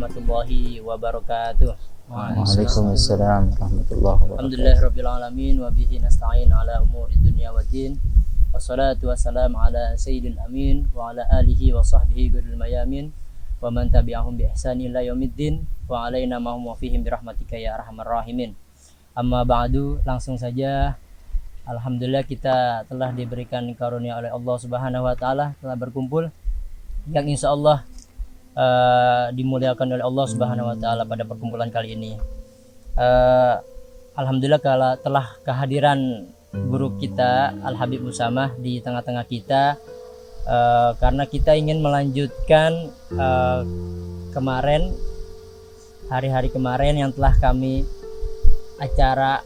warahmatullahi wabarakatuh. Waalaikumsalam warahmatullahi wabarakatuh. Alhamdulillahirabbil alamin wa bihi nasta'in ala umuri dunya waddin. Wassalatu wassalamu ala sayyidil amin wa ala alihi wa sahbihi guril mayamin wa man tabi'ahum bi ihsani ila yaumiddin wa alaina ma hum fihim bi rahmatika ya arhamar rahimin. Amma ba'du, langsung saja alhamdulillah kita telah diberikan karunia oleh Allah Subhanahu wa taala telah berkumpul yang insyaallah dimuliakan oleh Allah Subhanahu wa taala pada perkumpulan kali ini. Alhamdulillah kalau telah kehadiran guru kita Al Habib Usamah di tengah-tengah kita, karena kita ingin melanjutkan kemarin hari-hari kemarin yang telah kami acara,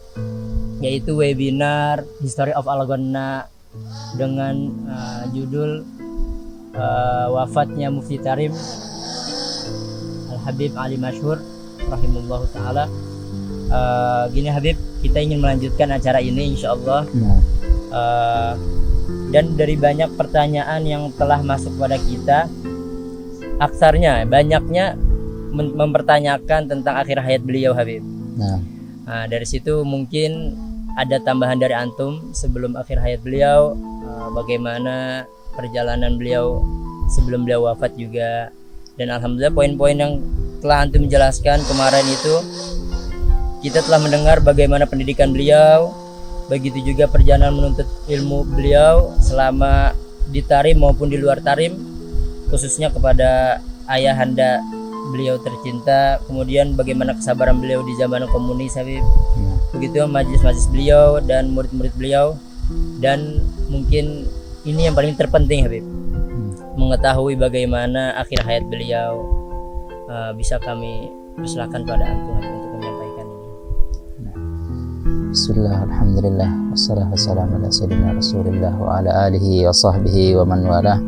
yaitu webinar History of Al-Ghanna dengan judul wafatnya Mufti Tarim Al-Habib Ali Masyhur rahimahullahu ta'ala. Gini Habib, kita ingin melanjutkan acara ini insyaallah. Dan dari banyak pertanyaan yang telah masuk pada kita, banyaknya mempertanyakan tentang akhir hayat beliau Habib. Nah, dari situ mungkin ada tambahan dari antum sebelum akhir hayat beliau, bagaimana perjalanan beliau sebelum beliau wafat juga. Dan alhamdulillah poin-poin yang telah antum jelaskan kemarin itu, kita telah mendengar bagaimana pendidikan beliau, begitu juga perjalanan menuntut ilmu beliau selama di Tarim maupun di luar Tarim, khususnya kepada ayahanda beliau tercinta, kemudian bagaimana kesabaran beliau di zaman komunis Habib, begitu majlis-majlis beliau dan murid-murid beliau. Dan mungkin ini yang paling terpenting Habib, mengetahui bagaimana akhir hayat beliau. Bisa kami persilakan pada antum Habib untuk menyampaikan ini. Bismillah, alhamdulillah, wassalatu wassalamu ala sayyidina Rasulillah wa ala alihi wa sahbihi wa man walah.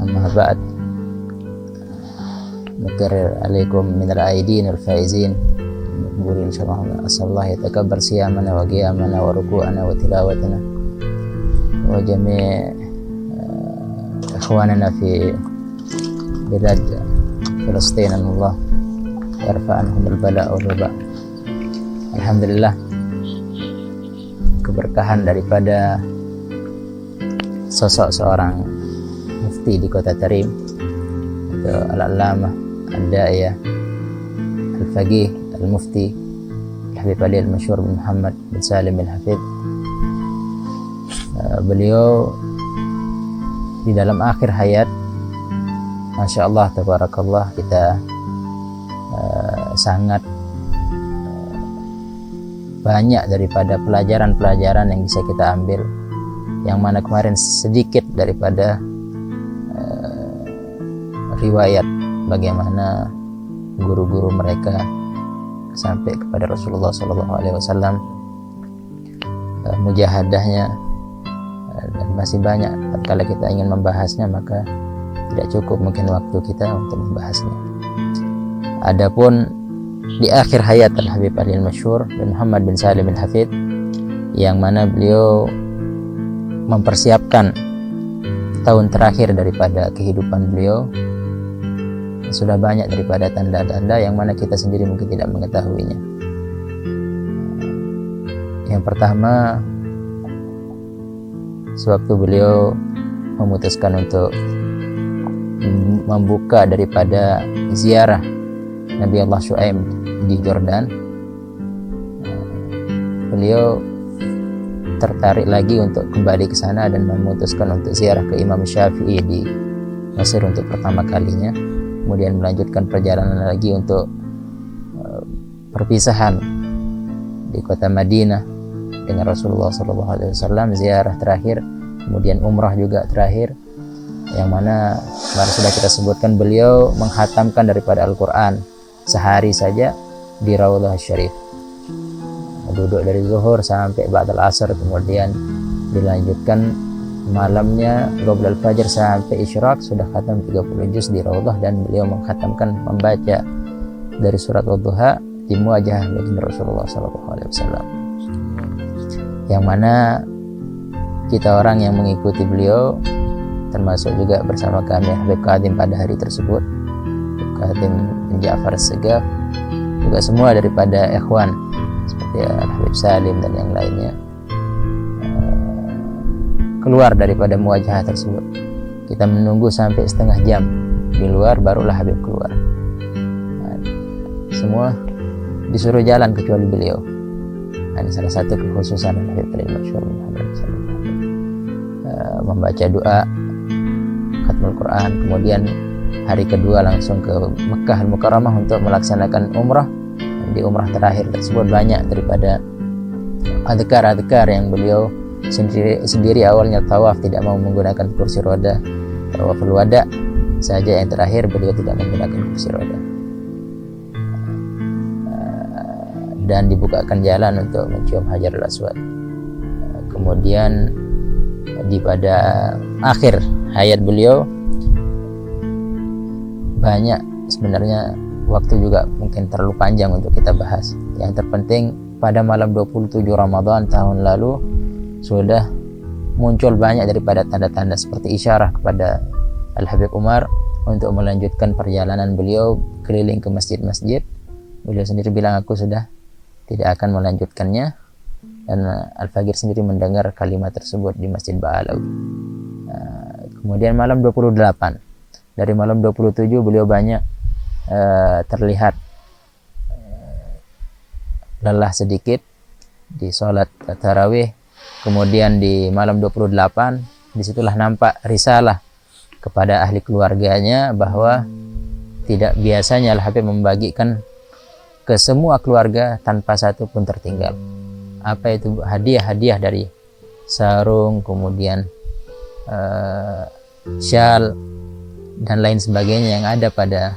Amma ba'd, نكرر عليكم من العائدين والفائزين نقول إن شاء الله أسأل الله يتكبر صيامنا وقيامنا وركوعنا وتلاوتنا وجميع إخواننا في بلاد فلسطين أن الله يرفع عنهم البلاء والوباء. Alhamdulillah, keberkahan daripada sosok seorang mufti di kota Tarim, Al-Allamah Al-Da'iyah Al-Faqih Al-Mufti Al-Habib Ali Al-Masyhur bin Muhammad bin Salim Al-Hafidh. Beliau di dalam akhir hayat, Masya Allah, tabarakallah, kita sangat banyak daripada pelajaran-pelajaran yang bisa kita ambil, yang mana kemarin sedikit daripada riwayat bagaimana guru-guru mereka sampai kepada Rasulullah SAW, mujahadahnya, dan masih banyak. Kalau kita ingin membahasnya maka tidak cukup mungkin waktu kita untuk membahasnya. Adapun di akhir hayat Al-Habib Ali Al-Masyhur bin Muhammad bin Salim Al-Hafidh, yang mana beliau mempersiapkan tahun terakhir daripada kehidupan beliau, sudah banyak daripada tanda-tanda yang mana kita sendiri mungkin tidak mengetahuinya. Yang pertama, sewaktu beliau memutuskan untuk membuka daripada ziarah Nabi Allah Shu'aib di Jordan, beliau tertarik lagi untuk kembali ke sana dan memutuskan untuk ziarah ke Imam Syafi'i di Mesir untuk pertama kalinya. Kemudian melanjutkan perjalanan lagi untuk perpisahan di kota Madinah dengan Rasulullah SAW, ziarah terakhir, kemudian umrah juga terakhir, yang mana kemarin sudah kita sebutkan beliau menghatamkan daripada Al-Quran sehari saja di Raudhah Syarif, duduk dari zuhur sampai ba'dal asar, kemudian dilanjutkan malamnya qabla al-fajr sampai isyraq, sudah khatam 30 juz di Raudhah, dan beliau menghatamkan membaca dari surat Wadduha di muwajah baginda Rasulullah SAW, yang mana kita orang yang mengikuti beliau, termasuk juga bersama kami Habib Qadim pada hari tersebut, Khatim bin Ja'far As-Segaf, juga semua daripada ikhwan seperti Al-Habib Salim dan yang lainnya keluar daripada muwajahah tersebut. Kita menunggu sampai setengah jam di luar, barulah Habib keluar. Semua disuruh jalan kecuali beliau. Ini salah satu kekhususan Habib paling masyhur membaca doa khatmul Quran, kemudian hari kedua langsung ke Mekah Al-Mukarramah untuk melaksanakan umrah. Di umrah terakhir tersebut banyak daripada adhkar yang beliau sendiri awalnya tawaf tidak mau menggunakan kursi roda, tawaful wada saja yang terakhir beliau tidak menggunakan kursi roda, dan dibukakan jalan untuk mencium Hajarul Aswad. Kemudian pada akhir hayat beliau banyak sebenarnya, waktu juga mungkin terlalu panjang untuk kita bahas. Yang terpenting pada malam 27 Ramadan tahun lalu sudah muncul banyak daripada tanda-tanda seperti isyarah kepada Al-Habib Umar untuk melanjutkan perjalanan beliau keliling ke masjid-masjid. Beliau sendiri bilang, aku sudah tidak akan melanjutkannya, dan Al-Faqir sendiri mendengar kalimat tersebut di Masjid Ba'alawi. Kemudian malam 28, dari malam 27 beliau banyak terlihat lelah sedikit di sholat tarawih. Kemudian di malam 28 disitulah nampak risalah kepada ahli keluarganya bahwa tidak biasanya Al-Habib membagikan ke semua keluarga tanpa satu pun tertinggal. Apa itu? Hadiah-hadiah dari sarung, kemudian syal dan lain sebagainya yang ada pada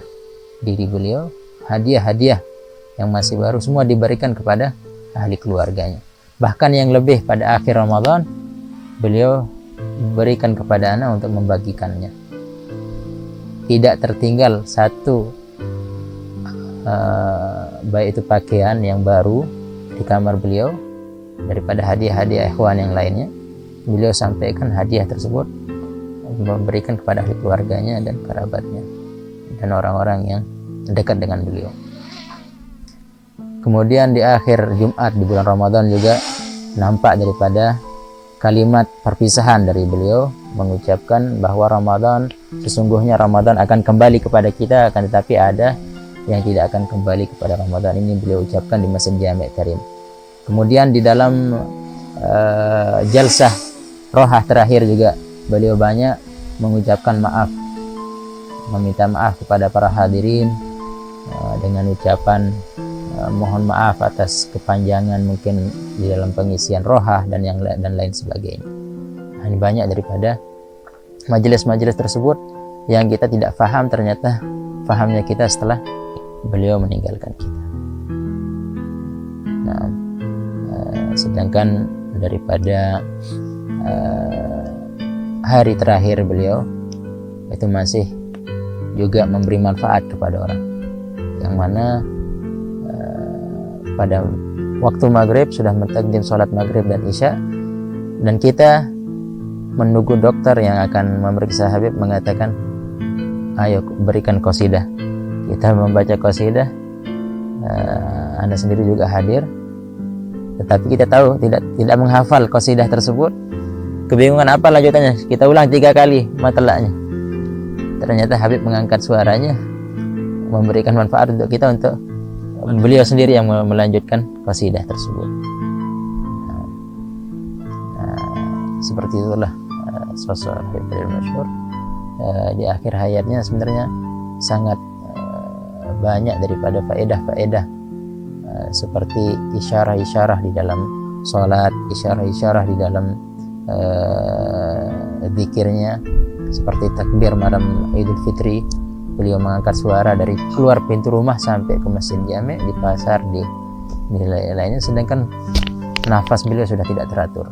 diri beliau. Hadiah-hadiah yang masih baru semua diberikan kepada ahli keluarganya. Bahkan yang lebih pada akhir Ramadan beliau berikan kepada anak untuk membagikannya. Tidak tertinggal satu, baik itu pakaian yang baru di kamar beliau daripada hadiah-hadiah ikhwan yang lainnya. Beliau sampaikan hadiah tersebut memberikan kepada ahli keluarganya dan kerabatnya dan orang-orang yang dekat dengan beliau. Kemudian di akhir Jumat di bulan Ramadan juga nampak daripada kalimat perpisahan dari beliau, mengucapkan bahwa Ramadan, sesungguhnya Ramadan akan kembali kepada kita, akan tetapi ada yang tidak akan kembali kepada Ramadan. Ini beliau ucapkan di Masjid Jami' Karim. Kemudian di dalam jalsah rohah terakhir juga beliau banyak mengucapkan maaf, meminta maaf kepada para hadirin dengan ucapan mohon maaf atas kepanjangan mungkin di dalam pengisian rohah dan lain sebagainya. Ini banyak daripada majelis-majelis tersebut yang kita tidak faham, ternyata fahamnya kita setelah beliau meninggalkan kita. Nah, sedangkan daripada hari terakhir beliau itu masih juga memberi manfaat kepada orang, yang mana pada waktu maghrib sudah mentakdim sholat maghrib dan isya, dan kita menunggu dokter yang akan memeriksa Habib mengatakan, ayo berikan qasidah. Kita membaca qasidah, Anda sendiri juga hadir, tetapi kita tahu tidak menghafal qasidah tersebut. Kebingungan apa lanjutannya, kita ulang 3 kali matlaknya. Ternyata Habib mengangkat suaranya, memberikan manfaat untuk kita, untuk beliau sendiri yang melanjutkan qasidah tersebut. Seperti itulah sosok Habib paling masyhur. Di akhir hayatnya sebenarnya sangat banyak daripada faedah-faedah seperti isyarah-isyarah di dalam sholat, isyarah-isyarah di dalam zikirnya, seperti takbir malam Idul Fitri. Beliau mengangkat suara dari keluar pintu rumah sampai ke Masjid Jami', di pasar, di lainnya, sedangkan nafas beliau sudah tidak teratur.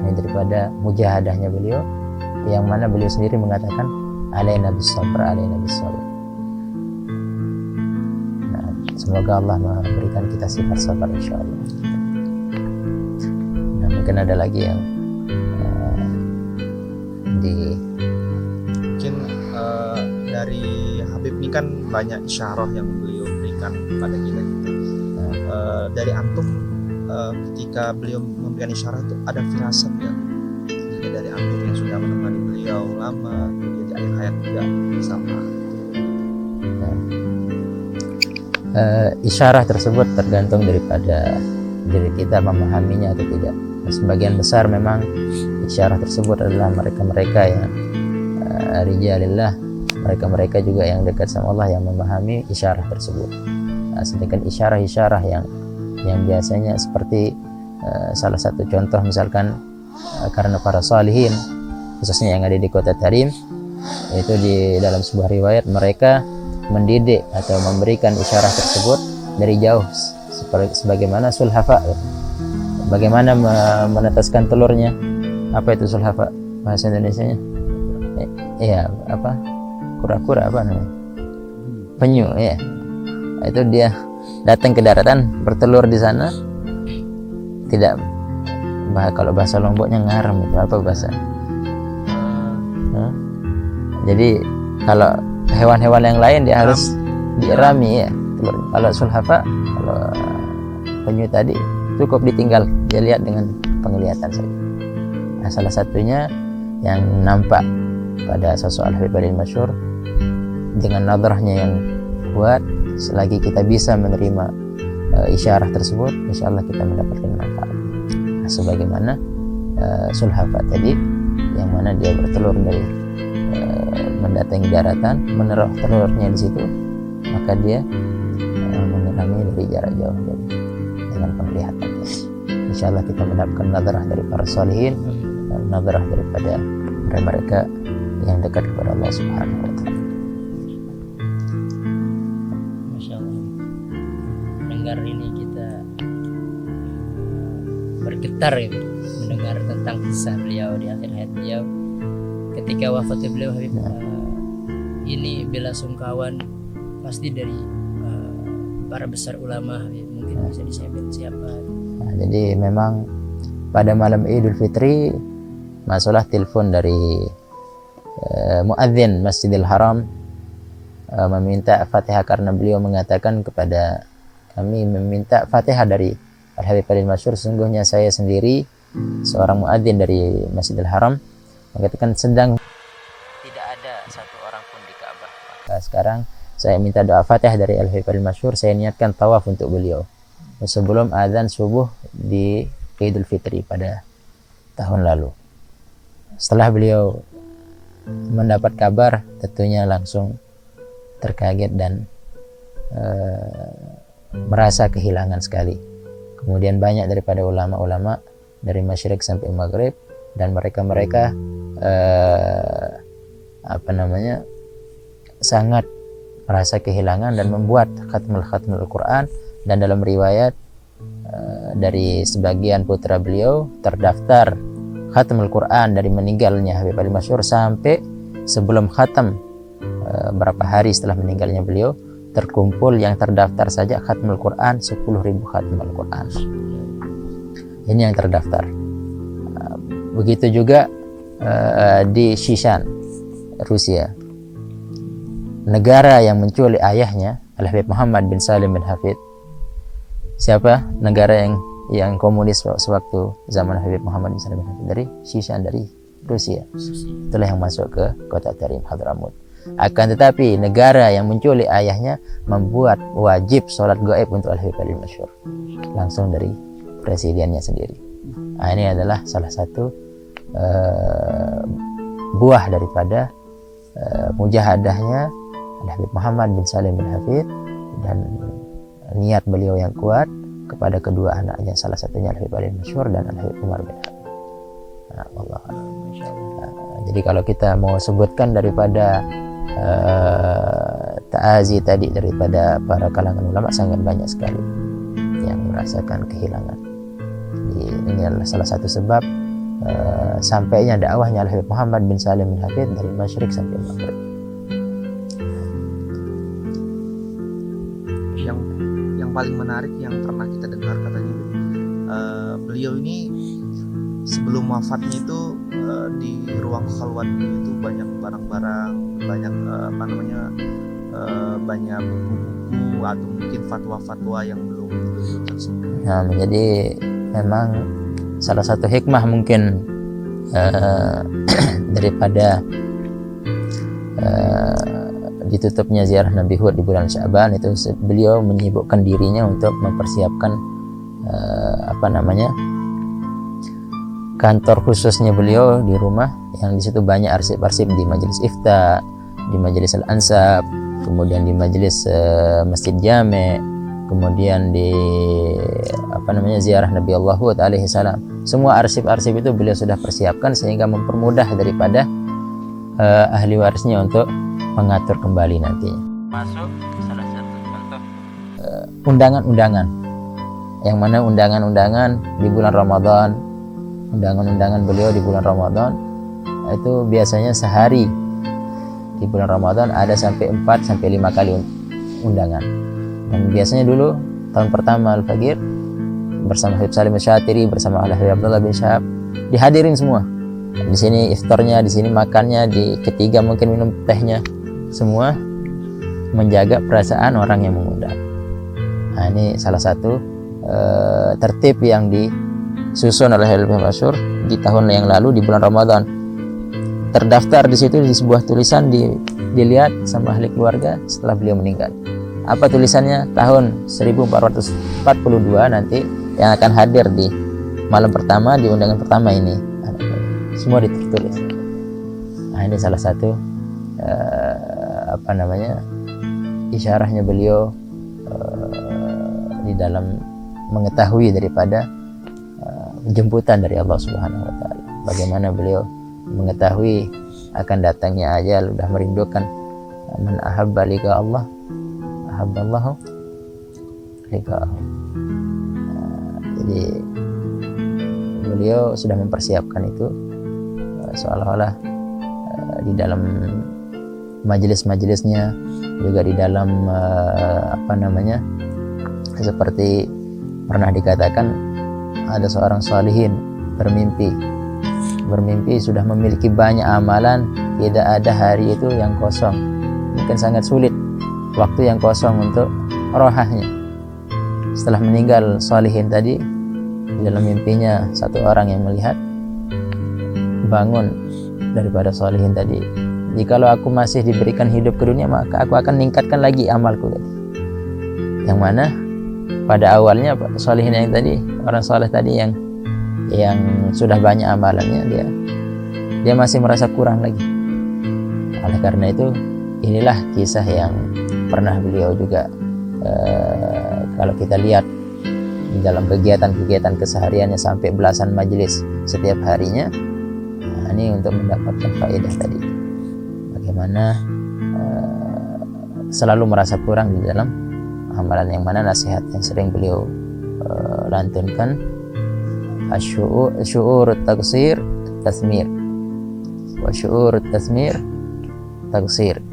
Ini daripada mujahadahnya beliau, yang mana beliau sendiri mengatakan alaina bis-sabr, alaina bis-sabr. Nah, semoga Allah memberikan kita sifat sabar insyaallah. Nah, mungkin ada lagi yang mungkin dari Habib ini kan banyak isyarah yang beliau berikan kepada kita. Dari antum ketika beliau memberikan isyarah itu ada firasat ya? Dari antum yang sudah menemani beliau lama, kemudian di akhir hayat juga sama. Isyarah tersebut tergantung daripada diri kita memahaminya atau tidak. Sebagian besar memang isyarah tersebut adalah mereka-mereka yang rijalillah, mereka-mereka juga yang dekat sama Allah yang memahami isyarah tersebut. Sedangkan isyarah-isyarah yang biasanya seperti salah satu contoh misalkan karena para salihin khususnya yang ada di kota Tarim, itu di dalam sebuah riwayat mereka mendidik atau memberikan isyarah tersebut dari jauh, sebagaimana sulhafa, bagaimana menetaskan telurnya. Apa itu sulhafa bahasa Indonesianya? Iya, apa? Kura-kura apa namanya? Penyu, ya. Itu dia datang ke daratan, bertelur di sana. Tidak, kalau bahasa Lomboknya ngarem, itu apa bahasa? Jadi kalau hewan-hewan yang lain dia harus dirami ya telurnya. Kalau sulhafa, kalau penyu tadi cukup ditinggal, dia lihat dengan penglihatan saja. Nah, salah satunya yang nampak pada sosok Al-Habib Al-Masyhur dengan nadrahnya yang kuat, selagi kita bisa menerima isyarah tersebut, insyaallah kita mendapatkan manfaat. Nah, sebagaimana sulhafa tadi, yang mana dia bertelur dari mendatangi daratan, menaruh telurnya di situ, maka dia menyerami dari jarak jauh dengan penglihatan. Insyaallah kita mendapatkan nadrah dari para salihin, nadrah daripada mereka yang dekat kepada Allah Subhanahu wa taala. Masya Allah, mendengar ini kita bergetar gitu, mendengar tentang kisah beliau di akhir hayat beliau ketika wafat beliau Habib. Ini bela sungkawan pasti dari para besar ulama, Habib. Mungkin bisa disebut siapa? Nah, jadi memang pada malam Idul Fitri masuklah telepon dari muadzin Masjidil Haram meminta Fatihah, karena beliau mengatakan kepada kami meminta Fatihah dari Al-Habib Al-Masyhur, sesungguhnya saya sendiri seorang muadzin dari Masjidil Haram, mengatakan sedang tidak ada satu orang pun di Ka'bah. Maka sekarang saya minta doa Fatihah dari Al-Habib Al-Masyhur, saya niatkan tawaf untuk beliau sebelum azan subuh di Idul Fitri pada tahun lalu. Setelah beliau mendapat kabar, tentunya langsung terkaget dan merasa kehilangan sekali. Kemudian banyak daripada ulama-ulama dari Masyriq sampai Maghrib dan mereka-mereka sangat merasa kehilangan dan membuat khatmul Quran. Dan dalam riwayat dari sebagian putra beliau terdaftar khatmul Quran dari meninggalnya Habib Al-Masyhur sampai sebelum khatam, berapa hari setelah meninggalnya beliau, terkumpul yang terdaftar saja khatmul Quran 10.000 khatmul Quran. Ini yang terdaftar. Begitu juga di Shishan, Rusia, negara yang menculik ayahnya Al-Habib Muhammad bin Salim bin Hafid. Siapa negara yang komunis sewaktu zaman Habib Muhammad bin Salim bin Hafid? Dari Shishan, dari Rusia. Itulah yang masuk ke kota Tarim, Hadramut. Akan tetapi negara yang menculik ayahnya membuat wajib sholat gaib untuk Al-Habib Al-Masyhur langsung dari presidennya sendiri. Nah, ini adalah salah satu buah daripada mujahadahnya Al-Habib Muhammad bin Salim bin Hafid dan niat beliau yang kuat kepada kedua anaknya, salah satunya Al-Habib Al-Masyhur dan Al-Habib Umar bin Khattab. Nah, Allah. Jadi kalau kita mau sebutkan daripada ta'azi tadi daripada para kalangan ulama, sangat banyak sekali yang merasakan kehilangan. Ini adalah salah satu sebab sampainya dakwahnya Al-Habib Muhammad bin Salim bin Hafid dari Masyriq sampai Maghrib. Yang paling menarik yang pernah kita dengar katanya, beliau ini sebelum wafatnya itu di ruang khalwat itu banyak barang-barang, banyak banyak buku-buku atau mungkin fatwa-fatwa yang belum tersebut. Nah, jadi memang salah satu hikmah mungkin daripada ditutupnya ziarah Nabi Hud di bulan Sya'ban itu beliau menyibukkan dirinya untuk mempersiapkan kantor khususnya beliau di rumah, yang di situ banyak arsip-arsip di majelis ifta, di majelis al-ansab, kemudian di majelis masjid jami', kemudian di ziarah Nabi Allah Hud alaihi salam. Semua arsip-arsip itu beliau sudah persiapkan sehingga mempermudah daripada ahli warisnya untuk mengatur kembali nantinya. Masuk salah satu contoh undangan-undangan, yang mana undangan-undangan di bulan Ramadan, undangan-undangan beliau di bulan Ramadan itu biasanya sehari di bulan Ramadan ada sampai 4 sampai 5 kali undangan. Dan biasanya dulu tahun pertama Al-Fagir bersama Habib Salim Syatiri, bersama Habib Abdullah bin Syahab dihadirin semua. Di sini iftarnya, di sini makannya, di ketiga mungkin minum tehnya, semua menjaga perasaan orang yang mengundang. Nah, ini salah satu tertib yang disusun oleh Habib Masyur di tahun yang lalu di bulan Ramadan. Terdaftar di situ di sebuah tulisan, dilihat sama ahli keluarga setelah beliau meninggal. Apa tulisannya? Tahun 1442 nanti yang akan hadir di malam pertama, di undangan pertama ini. Semua ditulis. Nah, ini salah satu isyarahnya beliau di dalam mengetahui daripada jemputan dari Allah Subhanahu wa taala. Bagaimana beliau mengetahui akan datangnya ajal, sudah merindukan man ahabba liqa Allah ahabballahu liqa'ahu. Jadi beliau sudah mempersiapkan itu seolah-olah di dalam majelis-majelisnya, juga di dalam seperti pernah dikatakan ada seorang salihin bermimpi sudah memiliki banyak amalan, tidak ada hari itu yang kosong. Mungkin sangat sulit waktu yang kosong untuk rohahnya. Setelah meninggal salihin tadi, di dalam mimpinya satu orang yang melihat, bangun daripada salihin tadi, jikalau aku masih diberikan hidup ke dunia maka aku akan meningkatkan lagi amalku. Yang mana pada awalnya salihin yang tadi, orang saleh tadi yang sudah banyak amalannya, dia masih merasa kurang lagi. Oleh karena itu inilah kisah yang pernah beliau juga kalau kita lihat di dalam kegiatan-kegiatan kesehariannya sampai belasan majelis setiap harinya. Nah, ini untuk mendapatkan faedah tadi, bagaimana selalu merasa kurang di dalam amalan, yang mana nasihat yang sering beliau lantunkan, syu'urut taqsir tasmir wa syu'urut tasmir taqsir.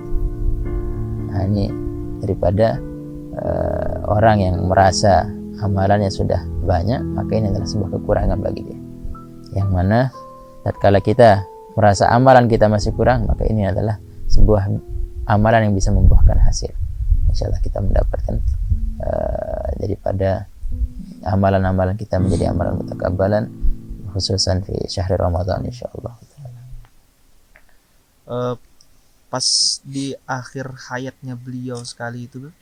Nah, ini daripada orang yang merasa amalannya sudah banyak, maka ini adalah sebuah kekurangan bagi dia. Yang mana tatkala kita merasa amalan kita masih kurang, maka ini adalah sebuah amalan yang bisa membuahkan hasil. Insyaallah kita mendapatkan daripada amalan-amalan kita menjadi amalan mutakabbalan, khususan di syahr Ramadan insyaallah. Pas di akhir hayatnya beliau sekali itu,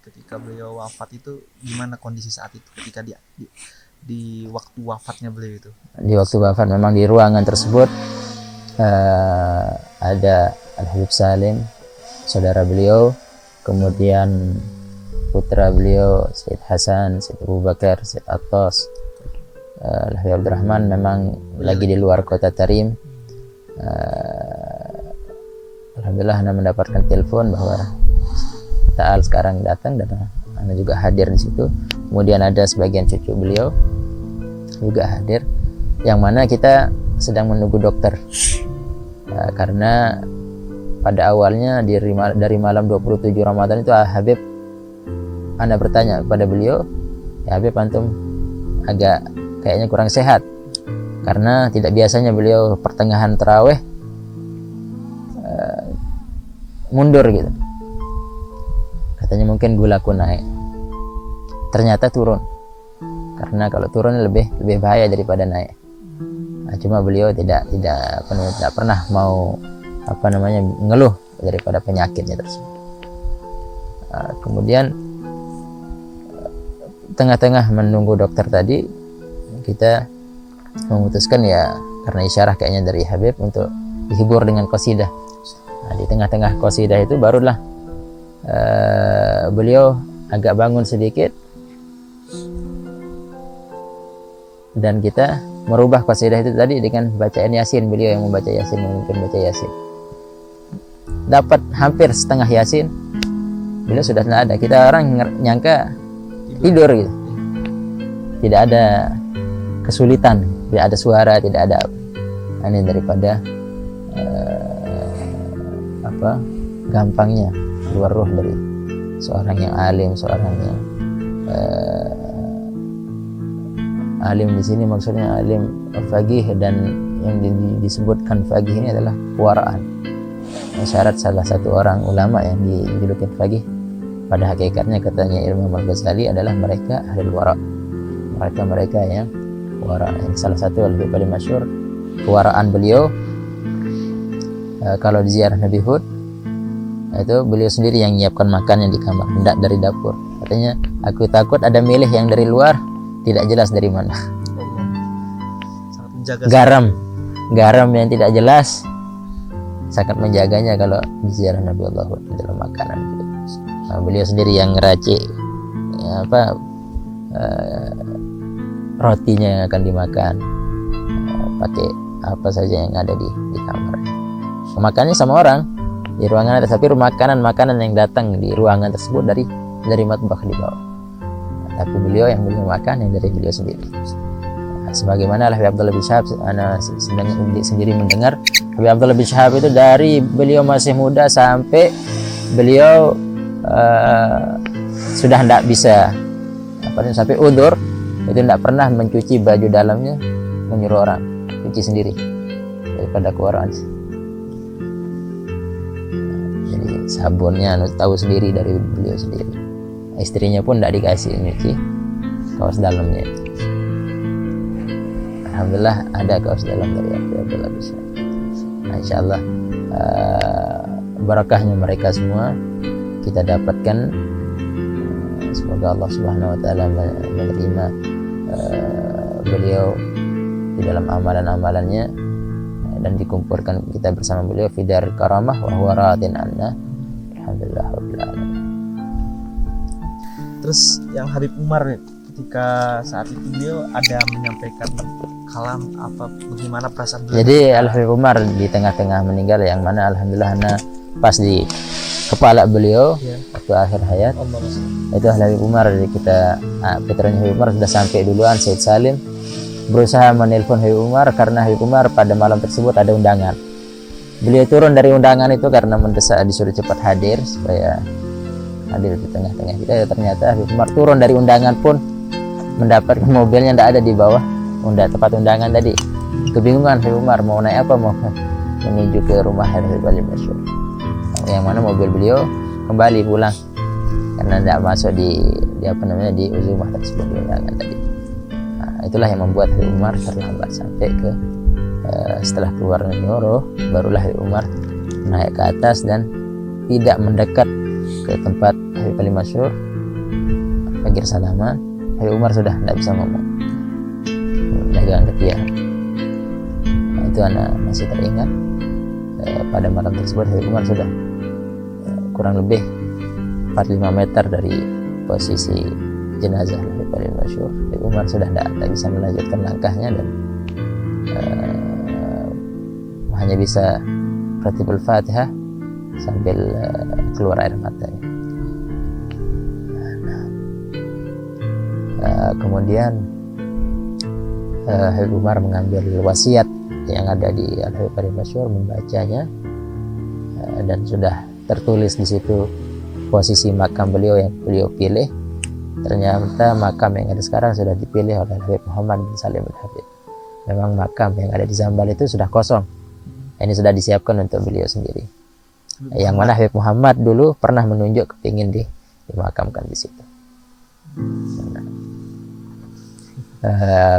ketika beliau wafat itu gimana kondisi saat itu ketika di waktu wafatnya beliau itu? Di waktu wafat memang di ruangan tersebut ada Al-Habib Salim, saudara beliau, kemudian putra beliau Syed Hasan, Syed Abu Bakar, Syed Atas, Al-Habib Abdurrahman memang lagi di luar kota Tarim. Alhamdulillah Anda mendapatkan telepon bahwa Ta'al sekarang datang, dan Anda juga hadir di situ. Kemudian ada sebagian cucu beliau juga hadir, yang mana kita sedang menunggu dokter karena pada awalnya dari malam 27 Ramadan itu Habib, Anda bertanya kepada beliau, ya Habib, antum agak kayaknya kurang sehat, karena tidak biasanya beliau pertengahan tarawih mundur gitu. Katanya mungkin gulaku naik. Ternyata turun. Karena kalau turun lebih bahaya daripada naik. Nah, cuma beliau tidak pernah mau ngeluh daripada penyakitnya tersebut. Kemudian tengah-tengah menunggu dokter tadi, kita memutuskan ya karena isyarah kayaknya dari Habib untuk dihibur dengan qasidah. Nah, di tengah-tengah qasidah itu barulah beliau agak bangun sedikit, dan kita merubah qasidah itu tadi dengan bacaan Yasin. Beliau yang membaca Yasin, memimpin baca Yasin. Dapat hampir setengah Yasin, beliau sudah tidak ada. Kita orang nyangka tidur gitu. Tidak ada kesulitan, tidak ada suara, tidak ada ini daripada gampangnya keluar ruh dari seorang yang alim, seorang yang alim di sini maksudnya alim faqih, dan yang disebutkan faqih ini adalah kewaraan. Syarat salah satu orang ulama yang dijulukin faqih pada hakikatnya katanya Imam Al-Ghazali adalah mereka ahlul wara, mereka yang wara. Yang salah satu lebih paling masyhur kewaraan beliau kalau di ziarah Nabi Hud itu beliau sendiri yang menyiapkan makannya di kamar, tidak dari dapur. Katanya, aku takut ada milih yang dari luar, tidak jelas dari mana. Garam yang tidak jelas, sangat menjaganya kalau di ziarah Nabi Allah Hud dalam makanan. Nah, beliau sendiri yang ngeracik rotinya yang akan dimakan, pakai apa saja yang ada di kamar. Makannya sama orang di ruangan ada, tapi makanan yang datang di ruangan tersebut dari matbah di bawah. Tapi beliau yang makan yang dari beliau sendiri. Sebagaimana Habib Abdullah bin Syahab, ana sendiri mendengar Habib Abdullah bin Syahab itu dari beliau masih muda sampai beliau sudah tidak bisa sampai udur, itu tidak pernah mencuci baju dalamnya, menyuruh orang cuci sendiri daripada keluaran. Jadi sabunnya tahu sendiri dari beliau sendiri. Istrinya pun tidak dikasih nyuci kaos dalamnya. Alhamdulillah ada kaos dalam dari Abdullah bin Syahab. Nah, insyaallah barakahnya mereka semua kita dapatkan. Semoga Allah Subhanahu wa taala menerima beliau di dalam amalan-amalannya dan dikumpulkan kita bersama beliau fi dar karamah wa huwa radin anna. Alhamdulillah rabbil alamin. Terus yang Habib Umar ketika saat itu beliau ada menyampaikan kalam apa bagaimana perasaan beliau? Jadi Habib Umar di tengah-tengah meninggal, yang mana alhamdulillah pas di kepala beliau waktu akhir hayat. Itu Habib Umar, kita putranya Habib Umar sudah sampai duluan, Said Salim berusaha menelpon Habib Umar karena Habib Umar pada malam tersebut ada undangan. Beliau turun dari undangan itu karena mendesak disuruh cepat hadir supaya hadir di tengah-tengah kita. Ternyata Habib Umar turun dari undangan pun mendapat mobilnya tidak ada di bawah tempat undangan tadi. Kebingungan Habib Umar mau naik apa, mau menuju ke rumah Habib Ali Masyur, yang mana mobil beliau kembali pulang karena tidak masuk di uzumah tersebut di undangan tadi. Nah, itulah yang membuat Habib Umar terlambat sampai ke setelah keluar Nyoro, barulah Habib Umar naik ke atas dan tidak mendekat ke tempat Habib Ali Masyur. Pagir salaman, Habib Umar sudah tidak bisa ngomong, dagang ketiak. Nah, itu anak masih teringat. Pada malam tersebut Habib Umar sudah kurang lebih 45 meter dari posisi jenazah Habib Ali Masyur. Habib Umar sudah tidak bisa melanjutkan langkahnya dan hanya bisa Ratibul Fatihah sambil keluar air matanya. Kemudian Habib Umar mengambil wasiat yang ada di Habib Ali Masyur, membacanya, dan sudah tertulis di situ posisi makam beliau yang beliau pilih. Ternyata makam yang ada sekarang sudah dipilih oleh Habib Muhammad bin Salim al-Habib. Memang makam yang ada di Zambal itu sudah kosong. Ini sudah disiapkan untuk beliau sendiri. Yang mana Habib Muhammad dulu pernah menunjuk kepingin dimakamkan di situ.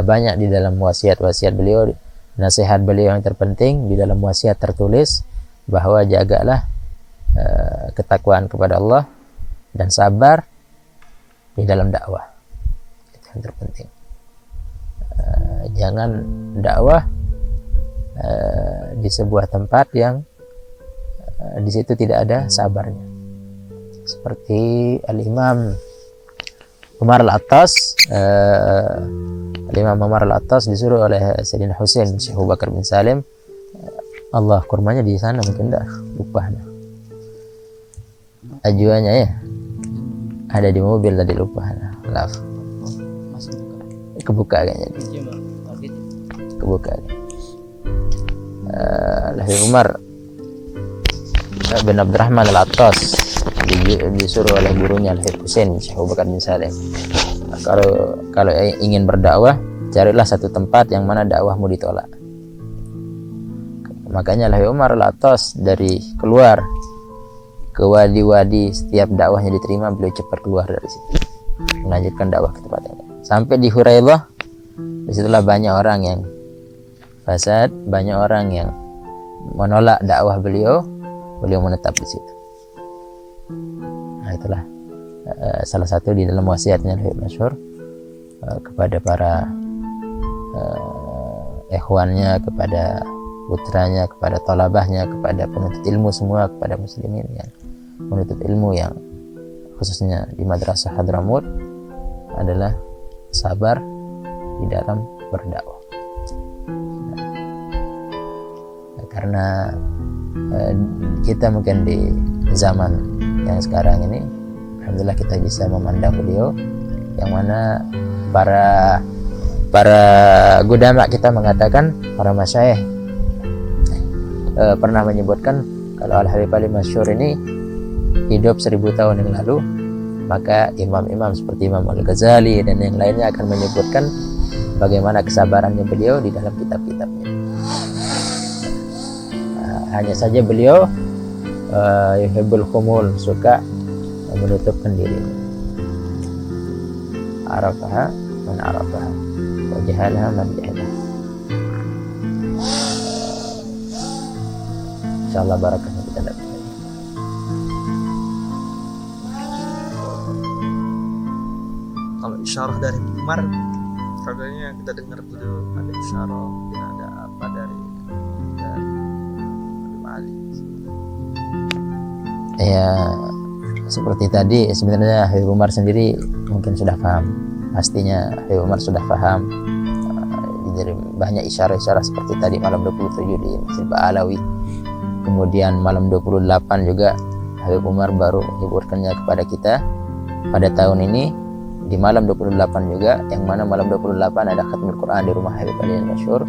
Banyak di dalam wasiat-wasiat beliau, nasihat beliau yang terpenting di dalam wasiat tertulis bahwa jagalah ketakwaan kepada Allah dan sabar di dalam dakwah. Itu yang terpenting. Jangan dakwah di sebuah tempat yang di situ tidak ada sabarnya. Seperti Al-Imam Umar Al-Attas, Al-Imam Umar Al-Attas disuruh oleh Sayyidina Husain bin Syekh Abu Bakar bin Salim. Allah, kurmanya di sana mungkin dah lupa dah. Ajuannya ya ada di mobil tadi, lupa dah. Kebuka kayaknya dia. Kebuka dia. Lahir Umar bin Abdurrahman Al-Attas disuruh oleh gurunya Lahir Husain bin Syekh Abu Bakar bin Salim, kalau ingin berdakwah carilah satu tempat yang mana dakwahmu ditolak. Makanya Lahir Umar Al-Attas dari keluar ke wadi-wadi, setiap dakwahnya diterima beliau cepat keluar dari situ melanjutkan dakwah ke tempat yang lain. Sampai di Hurailah, disitulah banyak orang yang fasad, banyak orang yang menolak dakwah beliau menetap di situ. Nah, itulah salah satu di dalam wasiatnya Habib Masyhur kepada para ikhwannya, kepada putranya, kepada thalabahnya, kepada penuntut ilmu semua, kepada muslimin yang menuntut ilmu yang khususnya di Madrasah Hadramut adalah sabar di dalam berdakwah. Karena kita mungkin di zaman yang sekarang ini alhamdulillah kita bisa memandang beliau, yang mana para gudama kita mengatakan, para masyayikh pernah menyebutkan kalau Al-Habib Ali Masyhur ini hidup 1000 tahun yang lalu, maka imam-imam seperti Imam Al-Ghazali dan yang lainnya akan menyebutkan bagaimana kesabarannya beliau di dalam kitab-kitabnya. Hanya saja beliau yuhibbul khumul, suka menutupkan diri. Arafaha man arafaha wa jahalaha man jahalaha. Insyaallah barakahnya kita dapat. Kalau isyarah dari Umar, katanya kita dengar beliau ada isyarah, mungkin ada apa dari Ali. Ya, seperti tadi sebenarnya Habib Umar sendiri mungkin sudah paham, pastinya Habib Umar sudah paham. Dari banyak isyarah-isyarah seperti tadi malam 27 di Masjid Ba'alawi, kemudian malam 28 juga Habib Umar baru menyebutkannya kepada kita pada tahun ini di malam 28 juga, yang mana malam 28 ada khatmul Quran di rumah Habib Ali Masyhur.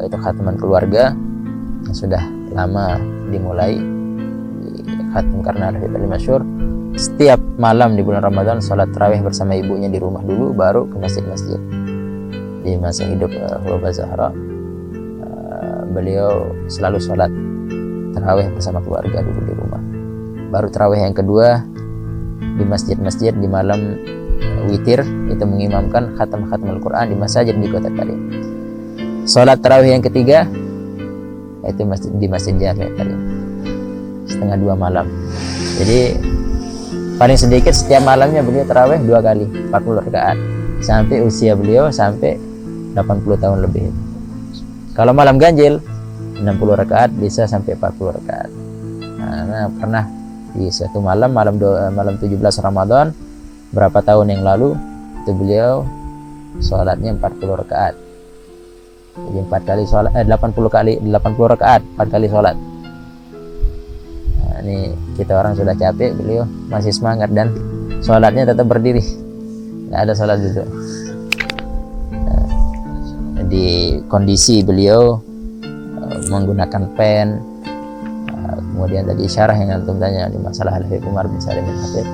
Itu khatman keluarga yang sudah lama dimulai, khatam karena Habib Ali Masyhur setiap malam di bulan Ramadan sholat tarawih bersama ibunya di rumah dulu, baru ke masjid-masjid. Di masa hidup Khulafah Zahra beliau selalu sholat tarawih bersama keluarga dulu di rumah, baru tarawih yang kedua di masjid-masjid di malam witir, itu mengimamkan khatam Al-Quran di masjid di Kota Karim. Sholat tarawih yang ketiga itu di Masjid Jami' Karim, 1:30 malam. Jadi paling sedikit setiap malamnya beliau tarawih 2 kali 40 rakaat sampai usia beliau sampai 80 tahun lebih. Kalau malam ganjil 60 rakaat bisa sampai 40 rakaat. Nah, pernah di suatu malam 17 Ramadan berapa tahun yang lalu itu beliau sholatnya 40 rakaat. Jadi 4 kali sholat 80 rakaat 4 kali sholat. Nah, ini kita orang sudah capek, beliau masih semangat dan sholatnya tetap berdiri, nggak ada sholat duduk. Nah, di kondisi beliau menggunakan pen, kemudian tadi isyarah yang antum tanya di masalah Habib Umar bin Salim bin Hafid,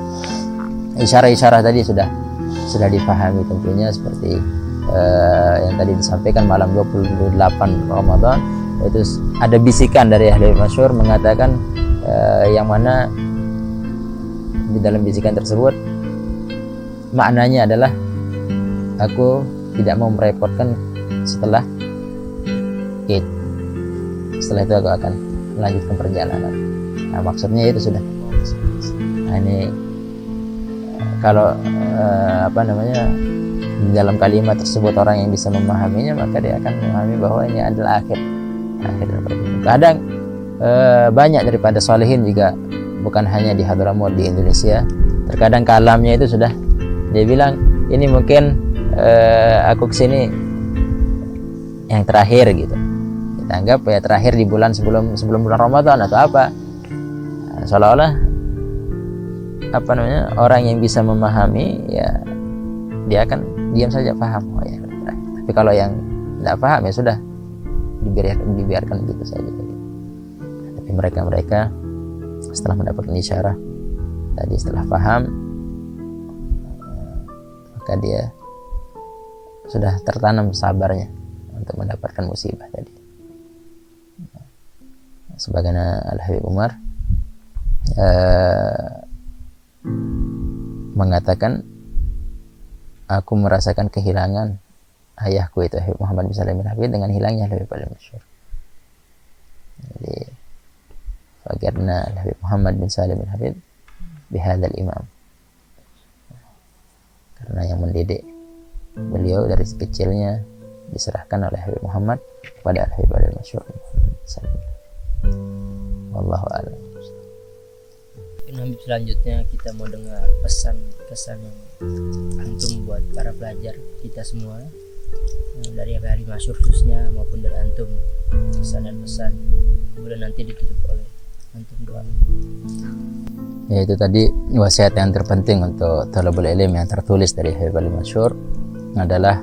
isyarah-isyarah tadi sudah dipahami tentunya, seperti yang tadi disampaikan malam 28 Ramadan itu ada bisikan dari Habib Masyhur mengatakan yang mana di dalam bisikan tersebut maknanya adalah aku tidak mau merepotkan setelah Id. Setelah itu aku akan melanjutkan perjalanan. Nah, maksudnya itu sudah. Nah, ini kalau di dalam kalimat tersebut orang yang bisa memahaminya, maka dia akan memahami bahwa ini adalah akhir dari perjalanan. Kadang banyak daripada salihin juga, bukan hanya di Hadramaut, di Indonesia, terkadang kalamnya itu sudah dia bilang ini mungkin aku kesini yang terakhir gitu, kita anggap ya terakhir di bulan sebelum bulan Ramadan atau apa. Nah, seolah-olah orang yang bisa memahami ya dia akan diam saja, paham, oh ya terakhir. Tapi kalau yang tidak paham ya sudah dibiarkan begitu saja. Tapi mereka setelah mendapatkan isyarah tadi, setelah paham, maka dia sudah tertanam sabarnya untuk mendapatkan musibah tadi. Sebagaimana Al-Habib Umar mengatakan, aku merasakan kehilangan ayahku itu Habib Muhammad bin Salim bin Habib dengan hilangnya Habib paling masyhur. Jadi fakirna Habib Muhammad bin Salim bin Habib bihadzal imam, karena yang mendidik beliau dari kecilnya diserahkan oleh Habib Muhammad kepada Habib paling masyhur. Wallahu a'lam. Habib, selanjutnya kita mau dengar pesan-pesan yang antum buat para pelajar kita semua, dari Habib Masyhur khususnya maupun dari antum, pesan dan pesan, kemudian nanti ditutup oleh antum doa. Ya, itu tadi wasiat yang terpenting untuk thalabul ilm yang tertulis dari Habib Masyhur adalah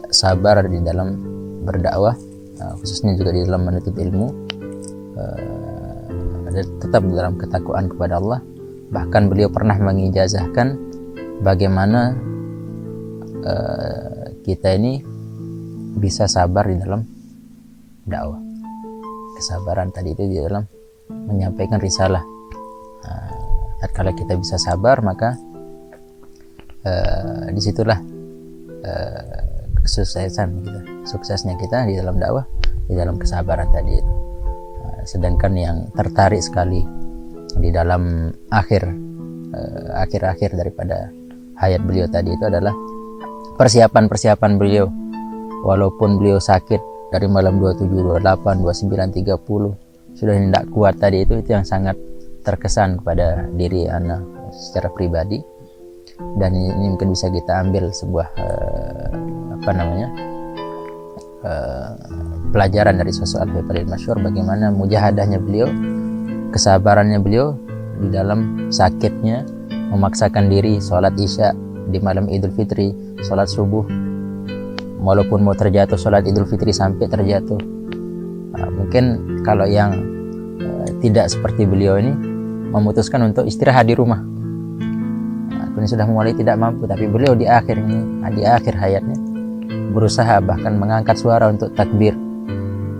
sabar di dalam berdakwah, khususnya juga di dalam menuntut ilmu, tetap dalam ketakwaan kepada Allah. Bahkan beliau pernah mengijazahkan bagaimana kita ini bisa sabar di dalam dakwah. Kesabaran tadi itu di dalam menyampaikan risalah. Tatkala kita bisa sabar, maka disitulah suksesnya kita di dalam dakwah, di dalam kesabaran tadi itu. Sedangkan yang tertarik sekali di dalam akhir daripada hayat beliau tadi itu adalah persiapan beliau, walaupun beliau sakit dari malam 27, 28, 29, 30 sudah tidak kuat tadi itu yang sangat terkesan kepada diri ana secara pribadi. Dan ini mungkin bisa kita ambil sebuah pelajaran dari sosok Al-Habib Masyhur, bagaimana mujahadahnya beliau, kesabarannya beliau di dalam sakitnya, memaksakan diri sholat isya di malam Idul Fitri, sholat subuh, walaupun mau terjatuh sholat Idul Fitri sampai terjatuh. Mungkin kalau yang tidak seperti beliau ini memutuskan untuk istirahat di rumah, ini sudah mulai tidak mampu, tapi beliau di akhir hayatnya berusaha bahkan mengangkat suara untuk takbir,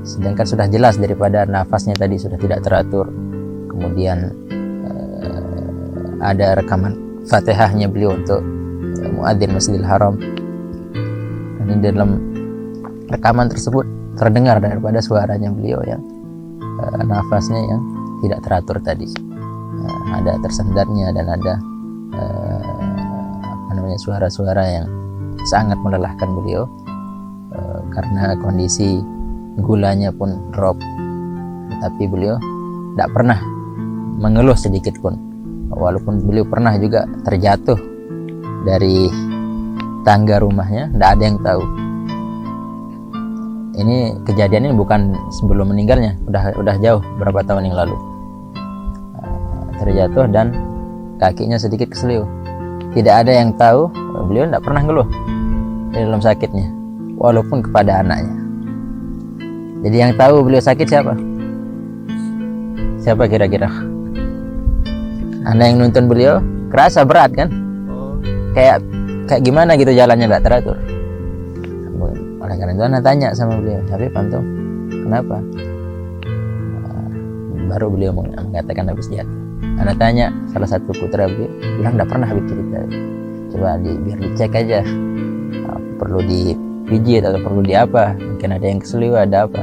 sedangkan sudah jelas daripada nafasnya tadi sudah tidak teratur. Kemudian ada rekaman Fatihahnya beliau untuk muadzin Masjidil Haram, dan di dalam rekaman tersebut terdengar daripada suaranya beliau yang nafasnya yang tidak teratur tadi, ada tersendatnya dan ada suara-suara yang sangat melelahkan beliau, karena kondisi gulanya pun drop, tapi beliau tidak pernah mengeluh sedikit pun, walaupun beliau pernah juga terjatuh dari tangga rumahnya, tidak ada yang tahu. Ini kejadian ini bukan sebelum meninggalnya, udah jauh berapa tahun yang lalu. Terjatuh dan kakinya sedikit keselio. Tidak ada yang tahu, beliau tidak pernah ngeluh di dalam sakitnya, walaupun kepada anaknya. Jadi yang tahu beliau sakit siapa? Siapa kira-kira? Anda yang nonton beliau, kerasa berat kan? Kayak gimana gitu jalannya nggak teratur. Oleh karena itu Anda tanya sama beliau, tapi Panto, kenapa? Baru beliau mengatakan habis jatuh. Anak tanya salah satu putra beliau, bilang tidak pernah Habib cerita. Coba biar dicek aja, perlu dipijit atau perlu di apa, mungkin ada yang keseliu, ada apa.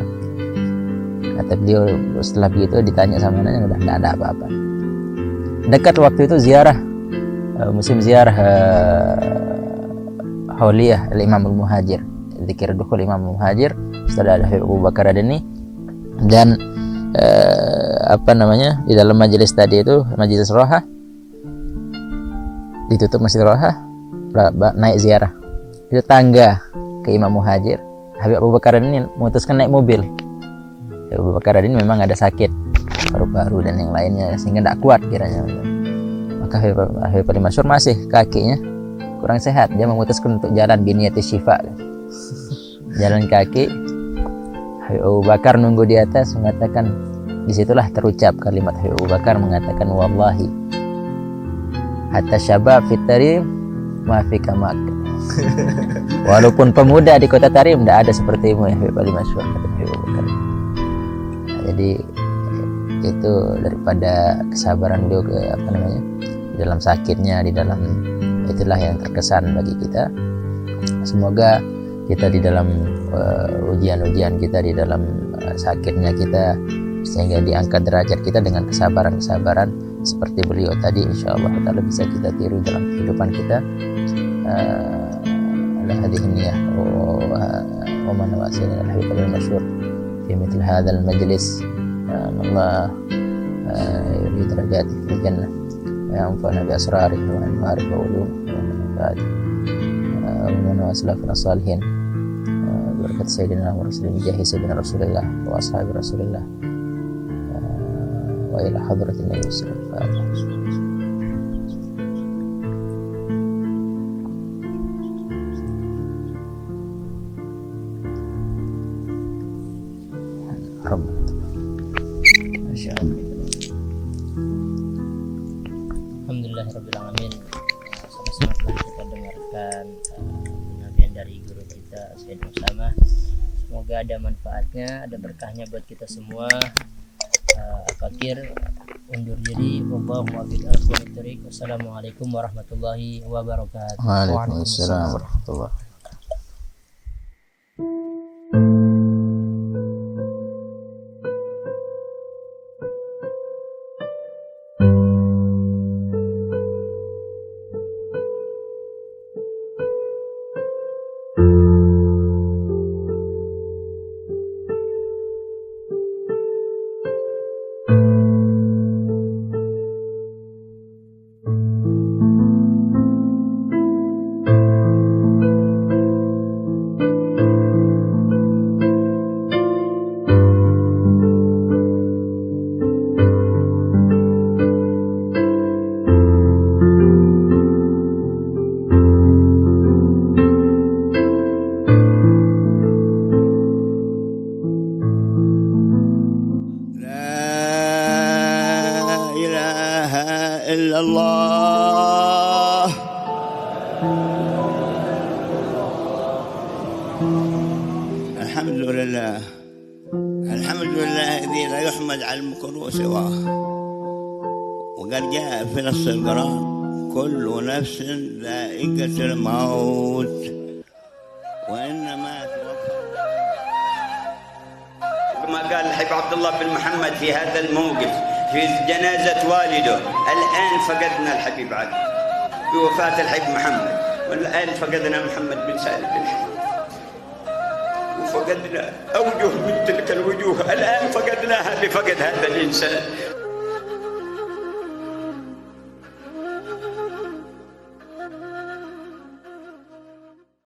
Kata beliau setelah begitu ditanya sama anaknya, udah tidak ada apa-apa. Dekat waktu itu ziarah, musim ziarah Hauliyah Al-Imam Al-Muhajir, zikir dukhul Imam Al-Muhajir, setelah ada Habib Abu Bakar Adani. Dan di dalam majelis tadi itu, majelis roha, ditutup masjid roha, naik ziarah itu tangga ke Imam Muhajir. Habib Abu Bakar ini memutuskan naik mobil. Habib Abu Bakar ini memang ada sakit paru-paru dan yang lainnya sehingga tidak kuat kiranya. Maka Habib Ali Masyhur masih kakinya kurang sehat, dia memutuskan untuk jalan biniyati syifa, jalan kaki. Habib Abu Bakar nunggu di atas, mengatakan, disitulah terucap kalimat Habib Abu Bakar mengatakan, wallahi hatta syabab fit Tarim ma fi kamak. Walaupun pemuda di kota Tarim tidak ada sepertimu ya Habib Ali Masyhur, kata Habib Abu Bakar. Nah, jadi itu daripada kesabaran beliau di dalam sakitnya, di dalam itulah yang terkesan bagi kita. Semoga kita di dalam ujian-ujian kita, di dalam sakitnya kita, sehingga diangkat derajat kita dengan kesabaran-kesabaran seperti beliau tadi, insyaallah taala bisa kita tiru dalam kehidupan kita. Ala hadhihi niyyah wa man wasilana al-habib al-masyhur fi mithl hadzal majlis. Allah yuri darajati fil jannah wa yanfa'una bi asrarihi wa anwarihi wa ulumihi wa manfaatihi wa man wasilana salihin. Berkat Sayyidina Rasulullah, jahi Sayyidina Rasulullah wa ashabi Rasulullah wa ila hadratin Nabi sallallahu alaihi wasallam. Alhamdulillahirabbil alamin. Sama-sama telah kita dengarkan penyampaian dari guru kita Sayyid Usama. Semoga ada manfaatnya, ada berkahnya buat kita semua. Fakir undur diri. Wassalamualaikum warahmatullahi wabarakatuh. Waalaikumsalam warahmatullahi wabarakatuh. إلا الله الحمد لله الحمد لله الذي لا يحمد على المكروه سواه. وقد جاء في نص القرآن كل نفس ذائقة الموت وإنما توفى. كما قال الحبيب عبد الله بن محمد في هذا الموقف في جنازة والده، الآن فقدنا الحبيب علي بوفاة الحبيب محمد، والآن فقدنا محمد بن سالم بن حي، وفقدنا أوجه من تلك الوجوه، الآن فقدناها بفقد هذا الإنسان.